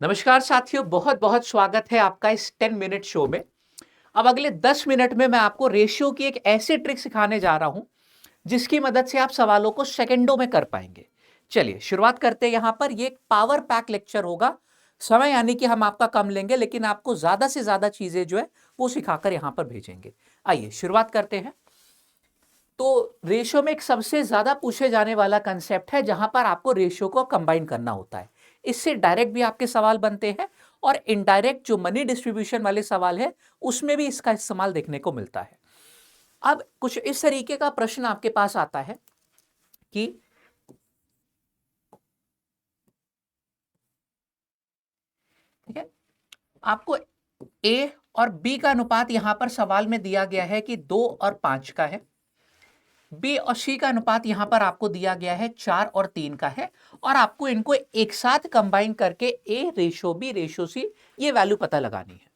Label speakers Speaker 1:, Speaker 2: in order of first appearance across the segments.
Speaker 1: नमस्कार साथियों, बहुत बहुत स्वागत है आपका इस 10 मिनट शो में। अब अगले 10 मिनट में मैं आपको रेशियो की एक ऐसी ट्रिक सिखाने जा रहा हूं जिसकी मदद से आप सवालों को सेकंडों में कर पाएंगे। चलिए शुरुआत करते हैं। यहां पर ये एक पावर पैक लेक्चर होगा। समय यानी कि हम आपका कम लेंगे, लेकिन आपको ज्यादा से ज्यादा चीजें जो है वो सिखाकर यहां पर भेजेंगे। आइए शुरुआत करते हैं। तो रेशियो में एक सबसे ज्यादा पूछे जाने वाला कंसेप्ट है जहां पर आपको रेशियो को कंबाइन करना होता है। इससे डायरेक्ट भी आपके सवाल बनते हैं और इनडायरेक्ट जो मनी डिस्ट्रीब्यूशन वाले सवाल है उसमें भी इसका इस्तेमाल देखने को मिलता है। अब कुछ इस तरीके का प्रश्न आपके पास आता है कि ठीक है, आपको ए और बी का अनुपात यहां पर सवाल में दिया गया है कि 2 और 5 का है। बी और सी का अनुपात यहां पर आपको दिया गया है 4 और 3 का है। और आपको इनको एक साथ कंबाइन करके ए रेशो बी रेशो सी ये वैल्यू पता लगानी है।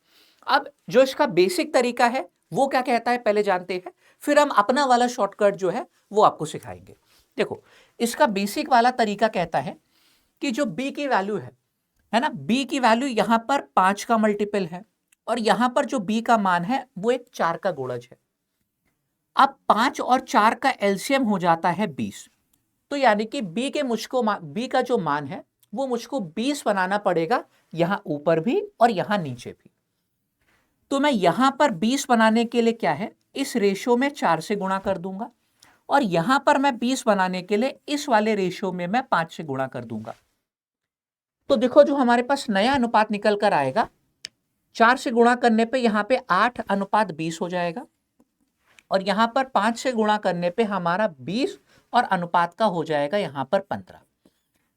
Speaker 1: अब जो इसका बेसिक तरीका है वो क्या कहता है पहले जानते हैं, फिर हम अपना वाला शॉर्टकट जो है वो आपको सिखाएंगे। देखो, इसका बेसिक वाला तरीका कहता है कि जो बी की वैल्यू है ना, बी की वैल्यू यहां पर 5 का मल्टीपल है और यहां पर जो बी का मान है वो एक 4 का गुणज है। अब 5 और 4 का एलसीएम हो जाता है 20। तो यानी कि बी का जो मान है वो मुझको 20 बनाना पड़ेगा, यहां ऊपर भी और यहां नीचे भी। तो मैं यहां पर 20 बनाने के लिए क्या है, इस रेशो में 4 से गुणा कर दूंगा और यहां पर मैं 20 बनाने के लिए इस वाले रेशो में मैं 5 से गुणा कर दूंगा। तो देखो, जो हमारे पास नया अनुपात निकल कर आएगा, 4 से गुणा करने पे यहां पे 8:20 हो जाएगा और यहां पर 5 से गुणा करने पे हमारा 20 और अनुपात का हो जाएगा यहां पर 15।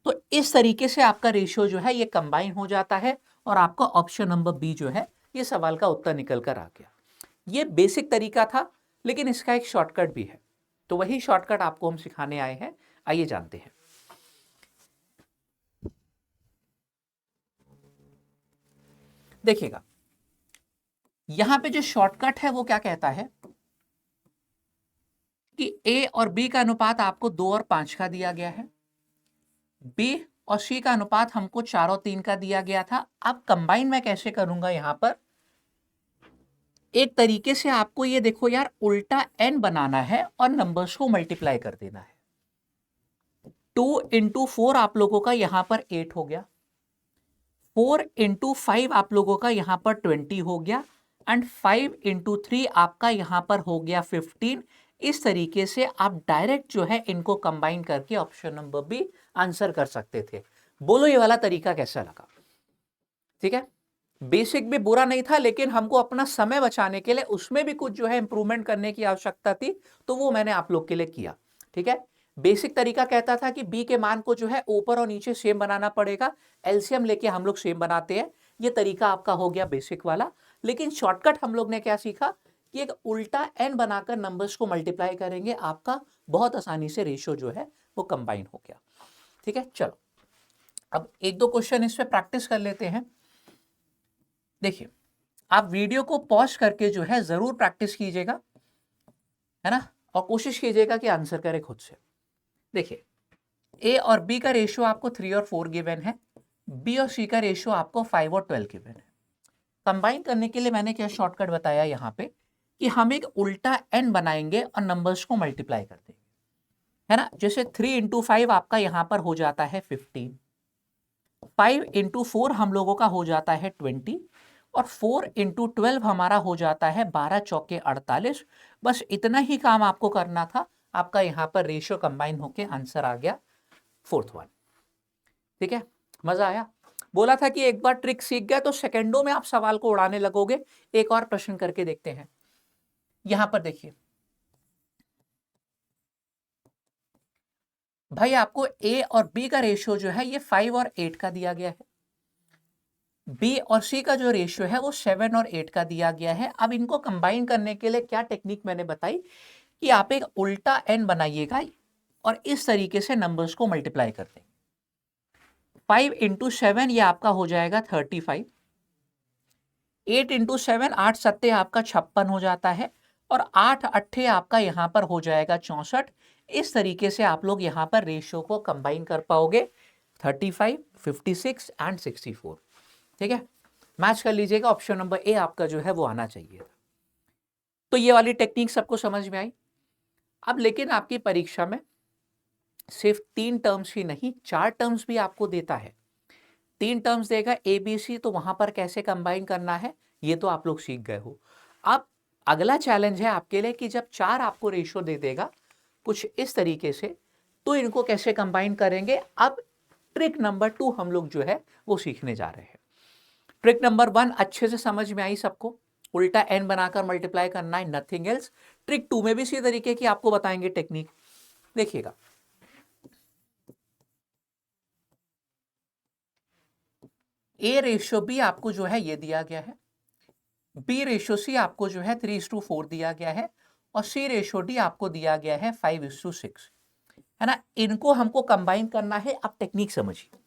Speaker 1: तो इस तरीके से आपका रेशियो जो है ये कंबाइन हो जाता है और आपका ऑप्शन नंबर बी जो है ये सवाल का उत्तर निकल कर आ गया। ये बेसिक तरीका था, लेकिन इसका एक शॉर्टकट भी है। तो वही शॉर्टकट आपको हम सिखाने आए हैं। आइए जानते हैं। देखिएगा, यहां पे जो शॉर्टकट है वो क्या कहता है कि ए और बी का अनुपात आपको 2 और 5 का दिया गया है। बी और सी का अनुपात हमको 4 और 3 का दिया गया था। अब कंबाइन मैं कैसे करूंगा, यहां पर एक तरीके से आपको ये देखो यार, उल्टा एन बनाना है और नंबर्स को मल्टीप्लाई कर देना है। 2 into 4 आप लोगों का यहां पर 8 हो गया, 4 into 5 आप लोगों का यहां पर 20 हो गया एंड 5 into 3 आपका यहां पर हो गया 15। इस तरीके से आप डायरेक्ट जो है इनको कंबाइन करके ऑप्शन नंबर बी आंसर कर सकते थे। बोलो ये वाला तरीका कैसा लगा? ठीक है, बेसिक भी बुरा नहीं था, लेकिन हमको अपना समय बचाने के लिए उसमें भी कुछ जो है इंप्रूवमेंट करने की आवश्यकता थी, तो वो मैंने आप लोग के लिए किया। ठीक है, बेसिक तरीका कहता था कि बी के मान को जो है ऊपर और नीचे सेम बनाना पड़ेगा, एलसीएम लेके हम लोग सेम बनाते हैं। ये तरीका आपका हो गया बेसिक वाला। लेकिन शॉर्टकट हम लोग ने क्या सीखा कि एक उल्टा एन बनाकर नंबर्स को मल्टीप्लाई करेंगे, आपका बहुत आसानी से रेशियो जो है वो कंबाइन हो गया। ठीक है, चलो अब एक दो क्वेश्चन इस पे प्रैक्टिस कर लेते हैं। देखिए, आप वीडियो को पॉज करके जो है जरूर प्रैक्टिस कीजिएगा, है ना, और कोशिश कीजिएगा कि आंसर करें खुद से। देखिए, ए और बी का रेशियो आपको 3 और 4 गिवन है, बी और सी का रेशियो आपको 5 और 12 गिवन है। कंबाइन करने के लिए मैंने क्या शॉर्टकट बताया यहाँ पे कि हम एक उल्टा एन बनाएंगे और नंबर्स को मल्टीप्लाई कर देंगे, है ना। जैसे 3 into 5 आपका यहाँ पर हो जाता है 15, 5 into 4 हम लोगों का हो जाता है 20 और 4 into 12 हमारा हो जाता है 12 चौके 48। बस इतना ही काम आपको करना था, आपका यहां पर रेशियो कंबाइन होके आंसर आ गया 4th वन। ठीक है, मजा आया? बोला था कि एक बार ट्रिक सीख गया तो सेकंडों में आप सवाल को उड़ाने लगोगे। एक और प्रश्न करके देखते हैं। यहां पर देखिए भाई, आपको ए और बी का रेशियो जो है ये 5 और 8 का दिया गया है, बी और सी का जो रेशियो है वो 7 और 8 का दिया गया है। अब इनको कंबाइन करने के लिए क्या टेक्निक मैंने बताई कि आप एक उल्टा एन बनाइएगा और इस तरीके से नंबर्स को मल्टीप्लाई कर देंगे। 5 into 7 ये आपका हो जाएगा 35, 8 into 7 8 सत्ते आपका 56 हो जाता है और 8 अट्ठे आपका यहां पर हो जाएगा 64। इस तरीके से आप लोग यहां पर रेशियो को कंबाइन कर पाओगे 35, 56 एंड 64। ठीक है, मैच कर लीजिएगा, ऑप्शन नंबर ए आपका जो है वो आना चाहिए था। तो ये वाली टेक्निक सबको समझ में आई। अब लेकिन आपकी परीक्षा में सिर्फ 3 टर्म्स ही नहीं, 4 टर्म्स भी आपको देता है। 3 टर्म्स देगा ABC, तो वहां पर कैसे कंबाइन करना है ये तो आप लोग सीख गए हो। अब अगला चैलेंज है आपके लिए कि जब 4 आपको रेशियो दे देगा कुछ इस तरीके से, तो इनको कैसे कंबाइन करेंगे। अब ट्रिक नंबर 2 हम लोग जो है वो सीखने जा रहे हैं। ट्रिक नंबर 1 अच्छे से समझ में आई सबको, उल्टा n बनाकर मल्टीप्लाई करना है, नथिंग एल्स। ट्रिक 2 में भी इसी तरीके की आपको बताएंगे टेक्निक, देखिएगा। A रेशियो B आपको जो है ये दिया गया है, B रेशियो C आपको जो है 3:4 दिया गया है, और C रेशियो D आपको दिया गया है 5:6, है ना। इनको हमको कंबाइन करना है। अब टेक्निक समझिए,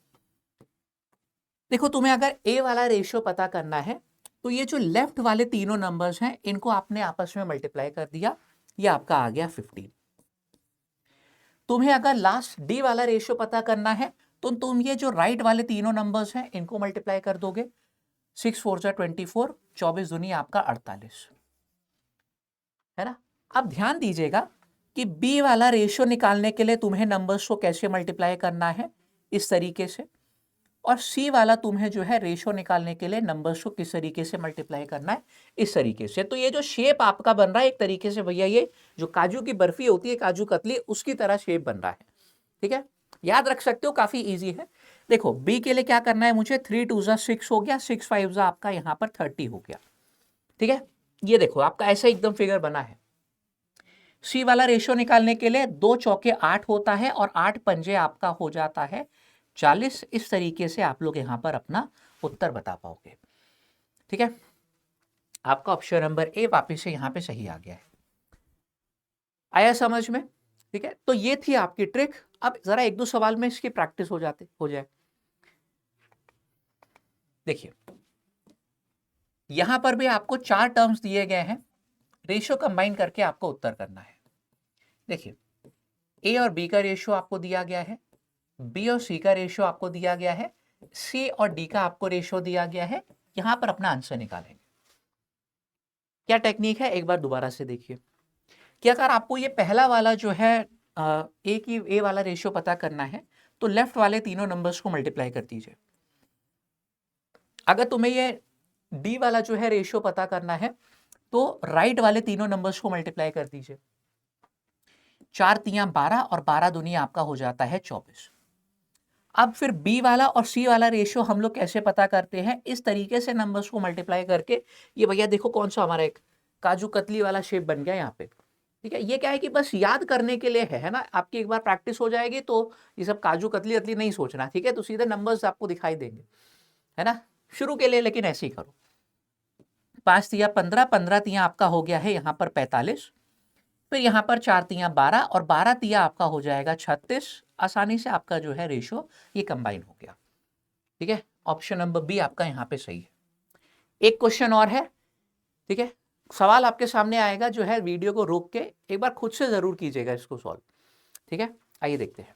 Speaker 1: देखो तुम्हें अगर A वाला रेशियो पता करना है तो ये जो लेफ्ट वाले तीनों नंबर्स हैं इनको आपने आपस में मल्टीप्लाई कर दिया, ये आपका आ गया 15। तुम्हें अगर लास्ट D वाला रेशियो पता करना है तो तुम ये जो राइट वाले तीनों नंबर्स हैं इनको मल्टीप्लाई कर दोगे, 6 4 जा 24, 24 दूनी आपका 48, है ना। अब ध्यान दीजिएगा कि B वाला रेशियो निकालने के लिए तुम्हें नंबर्स को कैसे मल्टीप्लाई करना है, इस तरीके से, और C वाला तुम्हें जो है रेशियो निकालने के लिए नंबर्स को किस तरीके से मल्टीप्लाई करना है, इस तरीके से। तो ये जो शेप आपका बन रहा है एक तरीके से भैया, ये जो काजू की बर्फी होती है, काजू कतली, उसकी तरह शेप बन रहा है। ठीक है, याद रख सकते हो, काफी इजी है। देखो B के लिए क्या करना है मुझे, 3 2 जा 6 हो गया, 6 5 जा आपका यहाँ पर 30 हो गया। ठीक है, ये देखो आपका ऐसा एकदम फिगर बना है। C वाला रेशियो निकालने के लिए 2 चौके 8 होता है और 8 पंजे आपका हो जाता है 40। इस तरीके से आप लोग यहां पर अपना उत्तर बता पाओगे। ठीक है, आपका ऑप्शन नंबर ए वापिस से यहां पे सही आ गया है। आया समझ में? ठीक है, तो ये थी आपकी ट्रिक। अब जरा एक दो सवाल में इसकी प्रैक्टिस हो जाए। देखिए यहां पर भी आपको 4 टर्म्स दिए गए हैं, रेशियो कंबाइन करके आपको उत्तर करना है। देखिए ए और बी का रेशियो आपको दिया गया है, बी और सी का रेशियो आपको दिया गया है, सी और डी का आपको रेशियो दिया गया है। यहां पर अपना आंसर निकालेंगे। क्या टेक्निक है एक बार दोबारा से देखिए कि अगर आपको ये पहला वाला जो है ए वाला रेशियो पता करना है तो लेफ्ट वाले तीनों नंबर्स को मल्टीप्लाई कर दीजिए। अगर तुम्हें ये डी वाला जो है रेशियो पता करना है तो राइट वाले तीनों नंबर्स को मल्टीप्लाई कर दीजिए। 4 तियां 12 और 12 दूनी आपका हो जाता है 24। अब फिर बी वाला और सी वाला रेशियो हम लोग कैसे पता करते हैं, इस तरीके से नंबर्स को मल्टीप्लाई करके। ये भैया देखो कौन सा हमारा एक काजू कतली वाला शेप बन गया यहाँ पे। ठीक है, ये क्या है कि बस याद करने के लिए है ना, आपकी एक बार प्रैक्टिस हो जाएगी तो ये सब काजू कतली अतली नहीं सोचना। ठीक है, तो सीधे नंबर्स आपको दिखाई देंगे, है ना, शुरू के लिए। लेकिन ऐसे ही करो, 5 तिया 15, 15 तिया आपका हो गया है यहाँ पर 45, फिर यहाँ पर 4 तिया 12 और 12 तिया आपका हो जाएगा 36। आसानी से आपका जो है रेशियो ये कंबाइन हो गया। ठीक है, ऑप्शन नंबर बी आपका यहाँ पे सही है। एक क्वेश्चन और है। ठीक है, सवाल आपके सामने आएगा, जो है वीडियो को रोक के एक बार खुद से जरूर कीजिएगा इसको सॉल्व। ठीक है, आइए देखते हैं।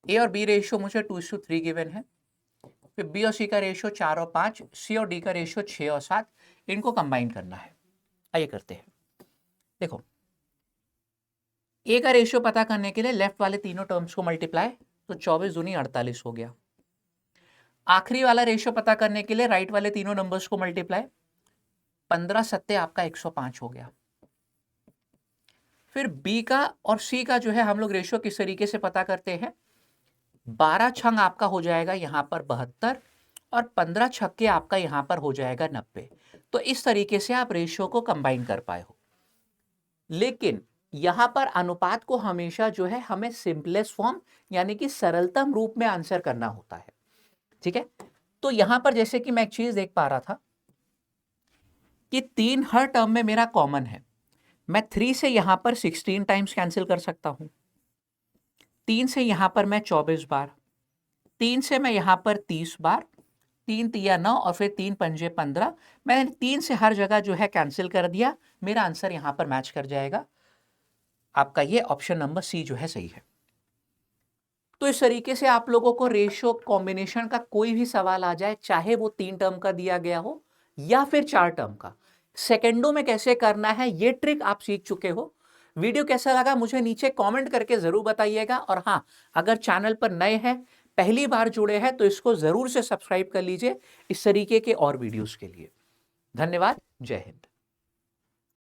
Speaker 1: ए और बी रेशियो मुझे 2:3 गिवन है, फिर बी और सी का रेशियो 4 और 5, सी और डी का रेशियो 6 और 7, इनको कंबाइन करना है। आइए करते हैं। देखो ए का रेशियो पता करने के लिए लेफ्ट वाले तीनों टर्म्स को मल्टीप्लाई, तो 24 दूनी 48 हो गया। आखिरी वाला रेशियो पता करने के लिए राइट वाले तीनों नंबर्स को मल्टीप्लाई, 15 सत्ते आपका 105 हो गया। फिर बी का और सी का जो है हम लोग रेशियो किस तरीके से पता करते हैं, 12 छंग आपका हो जाएगा यहाँ पर 72 और 15 छक्के आपका यहाँ पर हो जाएगा 90। तो इस तरीके से आप रेशियो को कंबाइन कर पाए हो। लेकिन यहां पर अनुपात को हमेशा जो है हमें सिंपलेस्ट फॉर्म यानी कि सरलतम रूप में आंसर करना होता है। ठीक है, तो यहां पर जैसे कि मैं एक चीज देख पा रहा था कि 3 हर टर्म में मेरा कॉमन है। मैं 3 से यहां पर 16 टाइम्स कैंसिल कर सकता हूं, 3 से यहां पर मैं 24 बार, 3 से मैं यहां पर 30 बार, 3 तिया 9 और फिर 3 पंजे 15। मैंने 3 से हर जगह जो है कैंसिल कर दिया, मेरा आंसर यहां पर मैच कर जाएगा। आपका ये ऑप्शन नंबर सी जो है सही है। तो इस तरीके से आप लोगों को रेशियो कॉम्बिनेशन का कोई भी सवाल आ जाए, चाहे वो 3 टर्म का दिया गया हो या फिर 4 टर्म का, सेकंडों में कैसे करना है ये ट्रिक आप सीख चुके हो। वीडियो कैसा लगा मुझे नीचे कमेंट करके जरूर बताइएगा। और हाँ, अगर चैनल पर नए हैं, पहली बार जुड़े हैं, तो इसको जरूर से सब्सक्राइब कर लीजिए इस तरीके के और वीडियोस के लिए। धन्यवाद। जय हिंद।